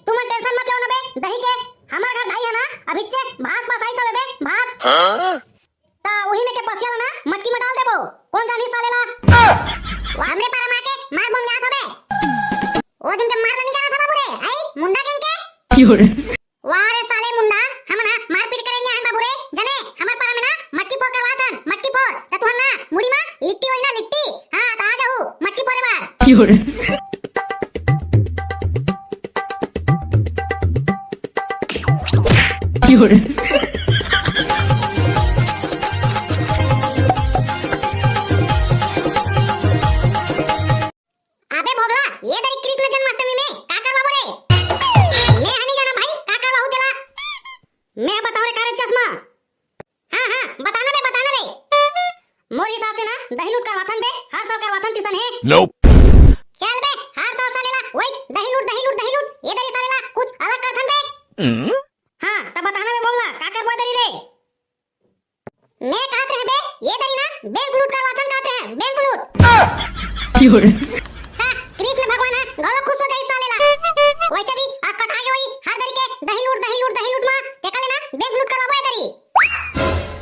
तुम टेंशन मत लो ना बे दही के हमार घर भाई है ना अभी चे भात पासाई सब बे भात ता वही में के पसिया ना मटकी में डाल देबो कौन जानी सालेला वो हमरे पर मार के मार बम याद होबे ओ दिन के मार नहीं करा था बाबू रे आई मुंडा केन के क्यों वाह रे साले मुंडा हम ना मारपीट करेंगे हन बाबू रे जाने हमार पर में ना मटकी फोड़ करवा थन मटकी फोड़ त तू ना मुड़ी में लिट्टी होई ना लिट्टी हां त आ जाऊ मटकी फोड़े बार क्यों अबे भोगला ये तेरी कृष्ण जन्माष्टमी में का कर बाबू रे मैं हनी जाना भाई का कर बाहु तेला मैं बताओ रे कारे चश्मा हां बताना बे मोर हिसाब से ना दही लूट करवाथन बे हर साल करवाथन तिसन है Nope. चल बे हर साल सालेला ओए दही लूट ये दरी सालेला कुछ अलग करथन बे हां तब बताना बे भोगला का कर बोदरी रे मैं कहत रहे बे ये दरी ना बैंक लूट करवाथन कहते हैं बैंक लूट क्यों कृष्ण भगवान है गलो खुश हो जाई सालेला वैसे भी आज कट आगे वही हर दरी के दही लूट मा टेका लेना बैंक लूट करवाबे दरी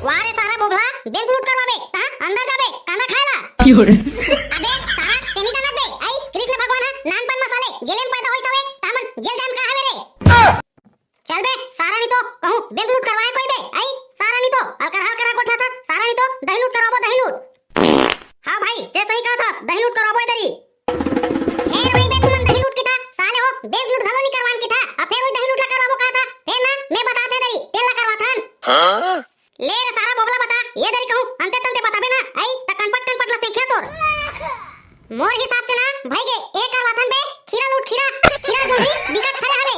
वारे सारा भोगला बैंक लूट करवाबे ता अंदर जाबे खाना खाएला क्यों अबे सारा तेनी जाना बे आई कृष्ण भगवान है नानपन मसाले जेल में पैदा होई सवे तामन जेल जाम का हवे रे चल बे सारा नहीं तो कहूं बैंक लूट करवाए कोई बे आई सारा नहीं तो हल करा कोठा था सारा नहीं तो दही लूट करवाबो दही लूट हां भाई ते सही कहा था दही लूट करवाबो दरी ए वही बे तुमन दही लूट की था साले हो बैंक लूट घलो नहीं करवान की था अब फिर वही दही लूट ला करवाबो कहा था फिर ना मैं बताते दरी तेल ला करवाथन ले रे सारा बोगला बता ये दरी कहूं अंते तंते बताबे ना आई त कनपट ला से खेतोर मोर हिसाब से ना भाई के एक करवाथन बे खीरा जोंधरी बिकट खड़े हवे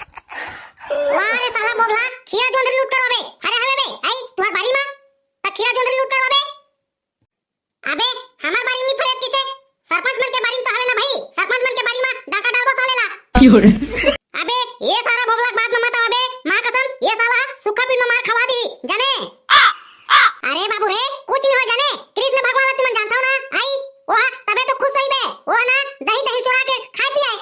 वाह रे साला बोगला खीरा जोंधरी लूट करवाबे अरे हवे बे आई तुहार बारी में त खीरा जोंधरी लूट करवाबे अबे हमार बारी में फरेत किसे सरपंच मन के बारी में तो हवे ना भाई सरपंच मन के बारी में डाका डालबो सालेला क्यों अबे ये सारा भोगला बात में मत आवे मां कसम ये साला सुखा पीट में मार खवा दी जाने अरे बाबू रे कुछ नहीं हो जाने कृष्ण भगवान तुम जानता हो ना आई ओहा तबे तो खुश होई बे ओहा ना दही चुरा के खाई पिए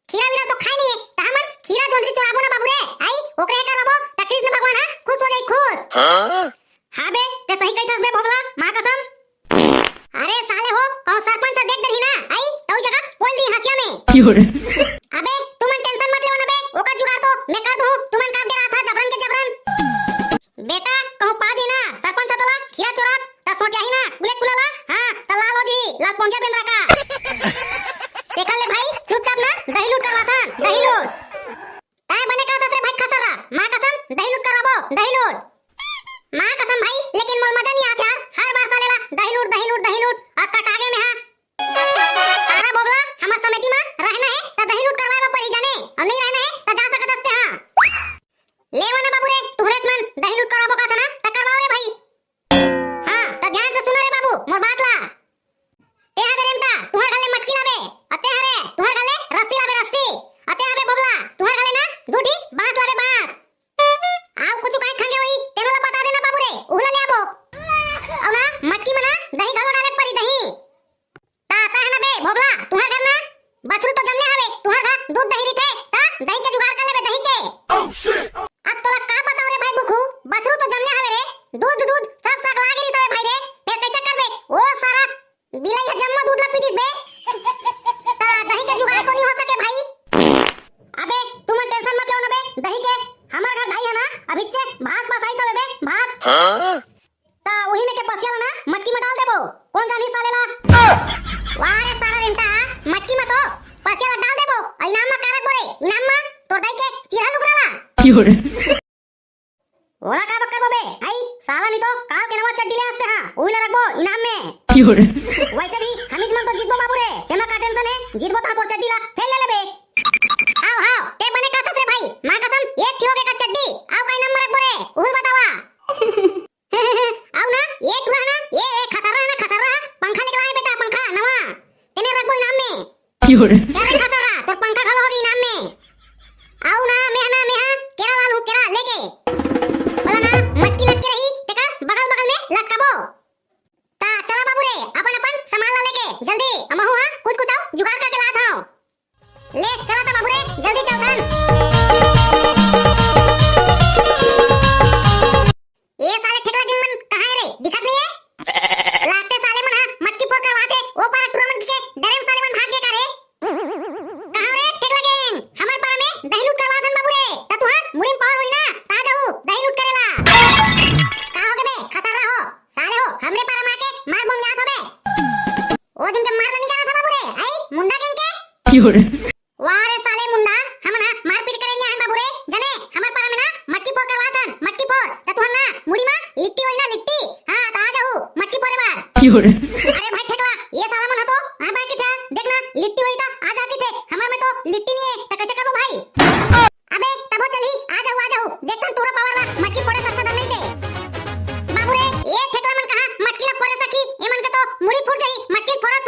खीरा विरा तो खाई नहीं त हमन खीरा जोंधरी चुराबो ना बाबू रे आई ओकरे करबो त कृष्ण भगवान हां खुश हो जाई खुश हां बे ते सही कहिथस बे भोगला मां कसम अरे साले हो कहो सरपंच से देख दही ना आई तो जगह बोल दी हसिया में क्यों अबे तुमन टेंशन मत लो ना बे ओका जुगाड़ तो मैं कर दूं तुमन काम दे रहा था जबरन के जबरन बेटा कहूं पा दी ना सरपंच तोला खीरा चोरात त सोटिया ही ना बुलेट पुलाला हां त लालो जी लाल पंजा पेन रखा देखा ले भाई चुपचाप ना दही लूट करवा था दही लूट काय बने का था भाई खसरा मां कसम दही लूट करवाबो दही लूट मां कसम भाई लेकिन मोल मजा नहीं आता यार हर बार सालेला दही लूट आज कट आगे में हां सारा बोगला हमर समिति में रहना है त दही लूट करवाए पड़ी जाने और नहीं रहना है त जा सकत हस्ते हां लेवा ना बाबू रे तुहरेत मन दही लूट कराबो का था ना त करवाओ रे भाई हां त ध्यान से सुनो रे बाबू मोर बात ला ते हवे रेमता तुहर गले मटकी लाबे अते हरे तुहर गले रस्सी लाबे रस्सी अते हवे बोगला तुहर गले ना दूठी बांस लाबे बांस आओ कुछ काई खंगे होई तेनो ला बता देना बाबू रे उहला ले आबो औ ना मटकी में ना दही घलो डाले परी दही ता है ना बे भोगला तुहर घर ना बछरू तो जमने हवे तुहर घर दूध दही रिथे ता दही के जुगाड़ कर लेबे दही के अब तोला का बताओ रे भाई बुखू बछरू तो जमने हवे रे दूध सब सक लागे री भाई रे फिर कैसे करबे ओ सारा बिलाई जम्मा दूध ला पी दी बे ता दही के जुगाड़ तो नहीं हो सके भाई अबे तुम टेंशन मत लो ना बे दही के हमार घर भाई है ना अभी चे भात पासाई सब बे भात ता वही में के पसिया ना मटकी में डाल देबो कौन जानी सालेला वाह रे सारा रेंटा मटकी में तो पसिया डाल देबो इनाम में कारक बोरे इनाम में तो दही के चिरा लुकराला क्यों ओला का बक्कर बबे आई साला नहीं तो काल के नवा चड्डी ले आस्ते हां ओइला रखबो इनाम में क्यों वैसे भी हमिज मन तो जीतबो बाबू रे तेमा का टेंशन है जीतबो ता तो चड्डी ला फेल ले लेबे आओ ते बने का था रे भाई मां कसम एक किलो के का चड्डी आओ का इनाम में रखबो रे उल बतावा आओ ना एक ना ये खतरा पंखा निकला है बेटा पंखा नवा तेने रखबो इनाम में क्यों चले खतरा तो पंखा खलो होगी इनाम में आओ ना मेहना केरा लालू केरा लेके बोला ना मटकी लग के रही तेका बगल में लटकाबो ता चला बाबू रे अपन सामान ला लेके जल्दी हम हो हां कुछ आओ जुगाड़ करके लात हूं ले चला ता बाबू रे जल्दी वाथन। ये साले ठेकला दिन मन कहां है रे? दिखत नहीं है? लागते साले मन मटकी फोड़ कर वाथे ओ पारा टूर्नामेंट के डरेम साले मन भाग के का रे? कहां रे ठेकला गैंग? हमार पारा में दही लूट करवा थन बाबू रे। त तू मुड़ीम पावर होई ना ता जाऊ दही लूट करेला। का हो बे? खतरा हो साले हो हमरे पारा में आके मार बम याद हो बे। ओ दिन के मार नहीं करा था बाबू रे। आई मुंडा गैंग के Fiore, वाह रे साले मुंडा हमन मारपीट करेंगे हन बाबू रे। जाने हमार पारा में ना मटकी फोड़ करवा थन मटकी फोड़। त तू ना मुड़ी में लिट्टी होई ना लिट्टी। हां ता जाऊ मटकी फोड़े बार। Fiore, अरे भाई ठेकला ये साला मन तो हां भाई किथे देखना लिट्टी होई ता आ जाती थे। हमार में तो लिट्टी नहीं है त कैसे करबो भाई? अबे तबो चली आ जाऊ देखन तोरा पावर ला मटकी फोड़े सस्ता दल नहीं दे। बाबू रे ये ठेकला मन कहां मटकी ला फोड़े सकी ए मन के तो मुड़ी फूट जाई मटकी फोड़त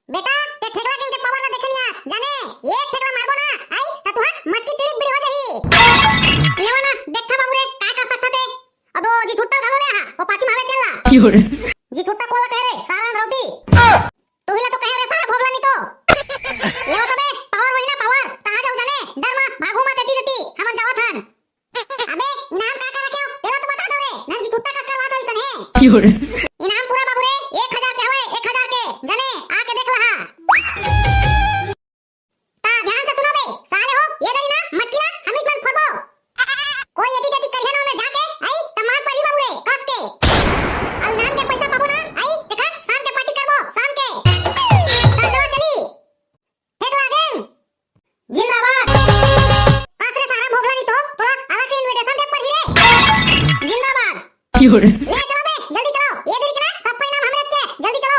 बेटा ते ठेकला के पावर ला देखनिया जाने ये ठेकला मारबो ना आई त तू मटकी तिड़ी बिड़ी हो जाई। लेवा ना देखता बाबू रे का कर सकता ते अदो जी छुट्टा घालो ले हा ओ पाछी मावे देला Fiore, जी छुट्टा कोला कह रे सारा रोटी तू हिला तो कह रे सारा भोगला नहीं तो लेवा तो बे पावर वही ना पावर ता जाऊ जाने डर मा भागू मा देती देती हमन जावत हन। अबे इनाम का रखियो तेरा तो बता दो रे ना जी छुट्टा का करवा दो इतने Fiore, इनाम पूरा बाबू रे 1000 के हवे 1000 के जाने आके देख लहा ता ध्यान से सुनो बे साले हो ये दरी ना मटकिया हम ही मन फरबो कोई यदि यदि करिए ना में जाके आई तमाम परी बाबू रे कस के और नाम के पैसा पाबो ना आई देखा शाम के पार्टी करबो शाम के ता चलो चली ठेकला गैंग जिंदाबाद पास रे सारा भोगला नहीं तो तोरा अलग से इनविटेशन दे पड़ी रे जिंदाबाद Fiore, ले चलो बे जल्दी चलो ये देरी के ना सब पे नाम हमरे अच्छे जल्दी चलो।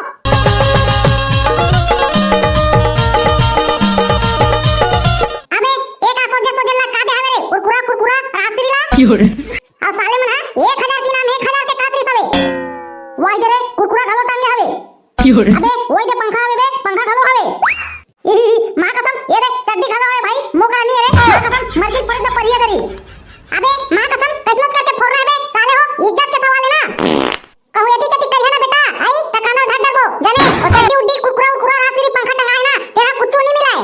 अबे एक आ सोजे सोजे ला काटे हवे रे कुरकुरा रासरीला Fiore, और साले मन 1000 की नाम 1000 के कातरी सबे वाई दे रे कुरकुरा घालो टांगे हवे। Fiore, अबे ओई दे पंखा हवे बे पंखा घालो हवे मां कसम ये दे चड्डी घालो हवे भाई मोकरा नहीं है रे मां कसम मर्जी पड़े तो परिया दरी। अबे मां कसम किस्मत करके फोड़ रहे बे साले हो इज्जत के सवाल है ना कहू यदि तति कहिया ना बेटा आई तकानो ढक दबो जाने ओ चड्डी उड्डी कुरकुरा रासरी पंखा टंगाए ना तेरा कुछ नहीं मिला है।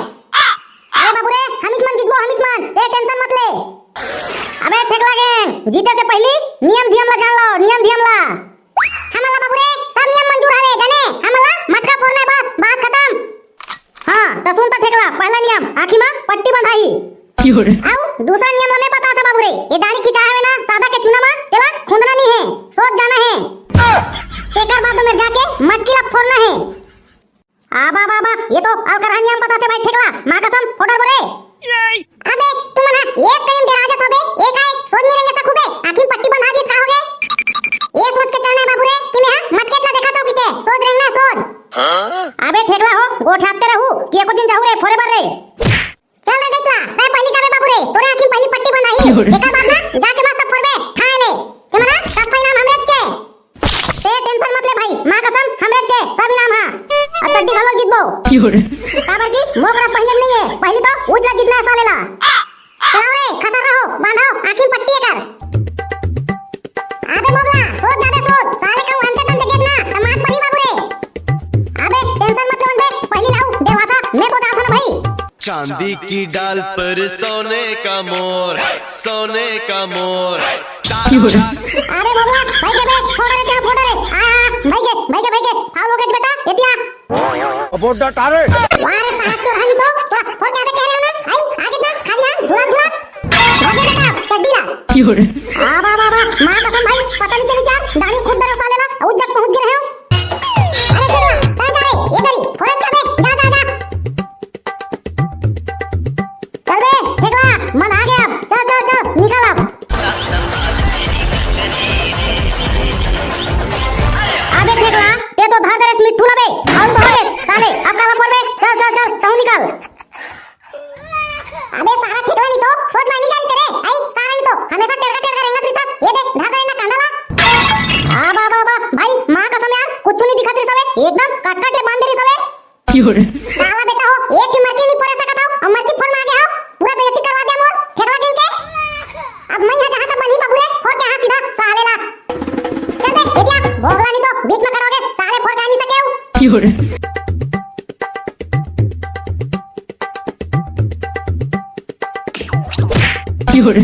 अरे बाबू रे हमित मन जीतबो हमित मन ते टेंशन मत ले। अबे ठेकला गैंग जीते से पहले नियम धियम ला जान लो नियम धियम ला हमला बाबू रे सब नियम मंजूर हवे जाने हमला मटका फोड़ना है बस बात खत्म। हां तो सुन तो ठेकला पहला नियम आंखी में पट्टी बंधाई Fiore, आओ दूसरा नियम हमें पता था बाबू रे ये दाढ़ी खिंचा है ना सादा के चूना में तेला खुंदना नहीं है सोच जाना है तेकर बाद में जाके मटकी ला फोड़ना है। आबा बाबा ये तो अलकर नियम पता थे भाई ठेकला मां कसम फोड़र बरे। अबे तुम ना एक टाइम दे राजत होबे एक आए सोच नहीं रहेंगे सखुबे आंखी पट्टी बंधा दी का होगे ये सोच के चलना है बाबू रे कि मैं मटके इतना देखा तो कि के सोच रहना सोच। अबे ठेकला हो गोठाते रहू कि एको दिन जाऊ रे फोरे बर रे चल रे देखला मैं पहली जाबे बाबू रे तोरे आंखी पहली पट्टी बनाई एकर बाद ना जाके मस्त फोड़बे खाए ले कि मना सब परिणाम हमरे अच्छे ते टेंशन मत ले भाई मां कसम हमरे अच्छे सब इनाम हां और चड्डी घालो जीतबो Fiore, काबर की मोकरा पहले नहीं है पहली तो उजला जितना साले ला चलो रे खतर रहो बांधो आंखी पट्टी कर। अबे मोगला सोच जाबे सोच साले का अंते तंते गेट ना तमाम परी बाबू रे। अबे टेंशन मत ले बे पहली लाऊ देवा था मैं तो जाता ना भाई चांदी की डाल पर सोने का मोर Fiore, अरे मोगला भाई के बे फोड़ रे क्या फोड़ रे आ भाई के फालो के बेटा एतिया बोडा तारे वारे साहब तो रानी तो फोड़ के आगे कह रहे हो ना आई आगे ना खाली हां धुला भागे बेटा चड्डी ला Fiore, बाबा बाबा मां कसम भाई पता नहीं चली जा दाढ़ी खुद दरो साले ला अब जब पहुंच गए हो। अरे चलो कहां जा रे ये दरी फौरन कर बे जा चल बे ठेकला मन आ गया चल निकल अब। अबे ठेकला ते तो धार दरेस मिठू लबे और तो होले साले अब का पर बे चल तू निकल। अबे सारा ठेकला नहीं तो सोच में नहीं जानी तेरे आई सारा नहीं तो हमेशा टेरका रहेंगे त्रिथा ये देख धार दरे ना कांदाला आ बाबा भाई मां कसम यार कुछ नहीं दिखा तेरे सबे एकदम काट के बांध दे सबे Fiore, साला बेटा हो एक की मर्की नहीं पड़े सकता हो और मर्की फोड़ में आ गया हो पूरा बेइज्जती करवा दिया मोर ठेकला गिन के अब मैं यहां जहां तक बनी बाबू रे फोड़ के हां सीधा साले ला चल दे एटिया भोगला नहीं तो बीच में करोगे साले फोड़ के आ नहीं सके हो। Fiore, 有人，